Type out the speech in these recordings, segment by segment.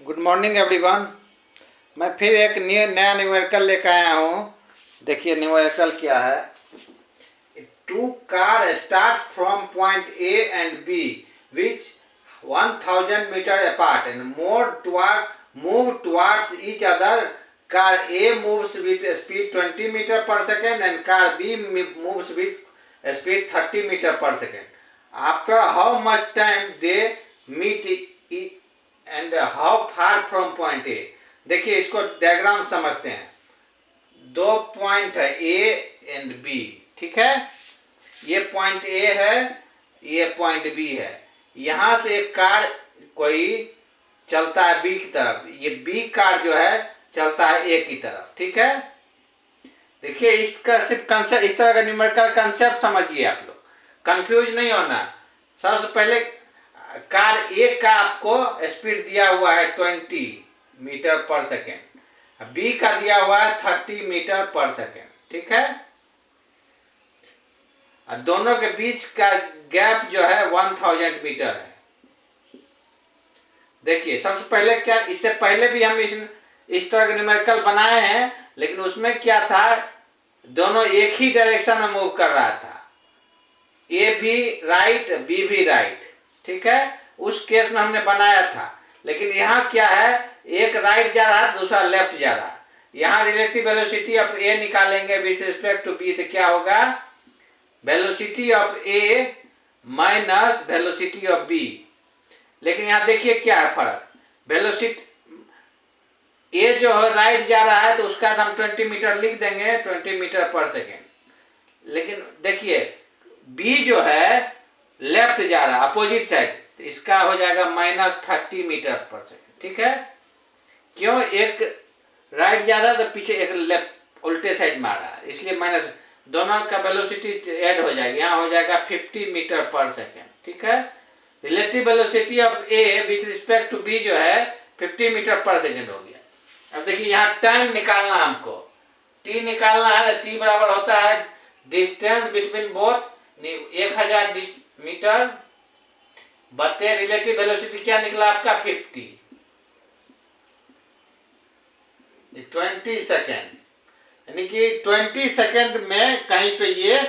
Good morning everyone. मैं फिर एक नया न्यूमेरिकल लेकर आया हूँ। देखिए न्यूमेरिकल क्या है। Two car start from point A and B which 1000 meter apart and move towards each other. Car A moves with speed 20 meter per second and car B moves with speed 30 meter per second. After how much time they meet and how far from point ए. देखिए इसको diagram समझते हैं। दो point है ए and B, ठीक है। ये point A है, ये पॉइंट बी है। यहां से एक कार कोई चलता है बी की तरफ, ये बी कार जो है चलता है ए की तरफ, ठीक है। देखिए इसका सिर्फ कंसेप्ट, इस तरह का न्यूमेरिकल कंसेप्ट समझिए आप लोग, कंफ्यूज नहीं होना। सबसे पहले कार ए का आपको स्पीड दिया हुआ है 20 मीटर पर सेकेंड, बी का दिया हुआ है 30 मीटर पर सेकेंड, ठीक है। और दोनों के बीच का गैप जो है 1000 मीटर है। देखिए सबसे पहले क्या, इससे पहले भी हम इस तरह के न्यूमेरिकल बनाए हैं, लेकिन उसमें क्या था, दोनों एक ही डायरेक्शन में मूव कर रहा था, ए भी राइट बी भी राइट, ठीक है। उस केस में हमने बनाया था। लेकिन यहाँ क्या है, एक राइट जा रहा है, दूसरा लेफ्ट जा रहा है। यहाँ रिलेटिव वेलोसिटी ऑफ ए निकालेंगे विथ रिस्पेक्ट टू बी, तो क्या होगा, velocity of A minus velocity of B. लेकिन यहाँ देखिए क्या है फर्क, वेलोसिटी ए जो है राइट जा रहा है तो उसका हम 20 मीटर लिख देंगे, 20 मीटर पर सेकेंड। लेकिन देखिए बी जो है लेफ्ट जा रहा है, अपोजिट साइड, तो इसका हो जाएगा -30 मीटर पर सेकेंड, ठीक है। क्यों, एक राइट ज्यादा तो पीछे एक लेफ्ट उल्टे साइड में आ रहा है, इसलिए माइनस, दोनों का वेलोसिटी ऐड हो जाएगा, यहाँ हो जाएगा 50 मीटर पर सेकेंड, ठीक है। Relative velocity of A with respect to B जो है 50 मीटर पर सेकेंड हो गया। अब देखिए यहाँ टाइम निकालना, हमको टी निकालना है। टी बराबर होता है डिस्टेंस बिटवीन बोथ 1000 मीटर बते रिलेटिव वेलोसिटी, क्या निकला आपका 50, 20 सेकेंड, यानी कि 20 सेकेंड में कहीं पे ये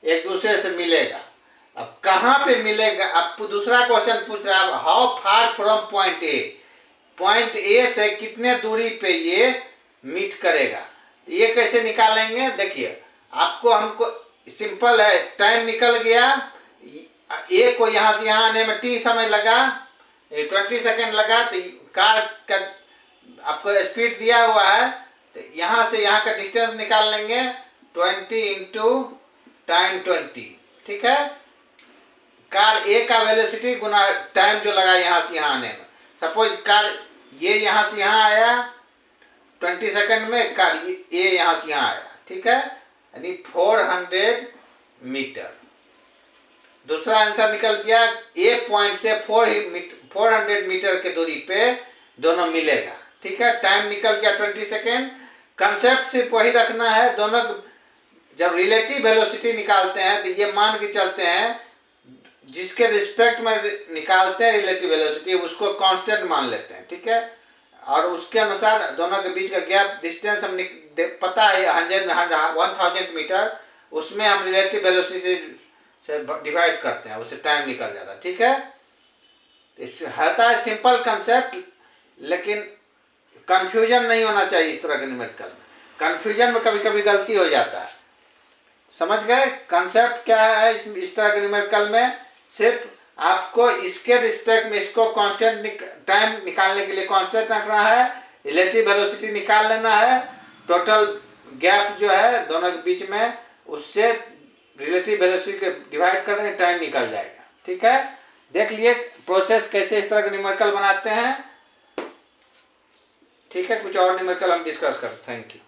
एक दूसरे से मिलेगा। अब कहाँ पे मिलेगा, अब दूसरा क्वेश्चन पूछ रहा है, how far from point A, point A से कितने दूरी पे ये मीट करेगा। ये कैसे निकालेंगे, देखिए आपको, हमको सिंपल है, टाइम निकल गया, ए को यहाँ से यहाँ आने में टी समय लगा, 20 सेकेंड लगा, तो कार का आपको स्पीड दिया हुआ है, तो यहाँ से यहाँ का डिस्टेंस निकाल लेंगे, 20 इंटू टाइम 20, ठीक है। कार ए का वेलोसिटी गुना टाइम जो लगा यहाँ से यहाँ आने में। सपोज कार ये यहाँ से यहाँ आया 20 सेकेंड में, कार ए यहाँ से यहाँ आया, ठीक है, यानी 400 मीटर। दूसरा आंसर निकल गया, ए पॉइंट से 400 मीटर के दूरी पे दोनों मिलेगा, ठीक है। टाइम निकल गया 20 सेकेंड। कंसेप्ट सिर्फ वही रखना है, दोनों जब रिलेटिव वेलोसिटी निकालते हैं तो ये मान के चलते हैं, जिसके रिस्पेक्ट में निकालते हैं रिलेटिव वेलोसिटी उसको कांस्टेंट मान लेते हैं, ठीक है। और उसके अनुसार दोनों के बीच का गैप डिस्टेंस हम पता है 1000 मीटर, उसमें हम रिलेटिव वेलोसिटी से डिवाइड करते हैं, उससे टाइम निकल जाता है, ठीक है। इससे होता है सिंपल कंसेप्ट, लेकिन कंफ्यूजन नहीं होना चाहिए इस तरह के न्यूमेरिकल में। कंफ्यूजन में कभी कभी गलती हो जाता है, समझ गए कंसेप्ट क्या है इस तरह के न्यूमेरिकल में। सिर्फ आपको इसके रिस्पेक्ट में इसको कांस्टेंट टाइम निकालने के लिए कांस्टेंट रखना है, रिलेटिव वेलोसिटी निकाल लेना है, टोटल गैप जो है दोनों के बीच में, उससे रिलेटिव वेलोसिटी को डिवाइड कर देंगे, टाइम निकल जाएगा, ठीक है। देख लिए प्रोसेस कैसे इस तरह के न्यूमेरिकल बनाते हैं, ठीक है। कुछ और न्यूमेरिकल हम डिस्कस करते हैं। Thank you.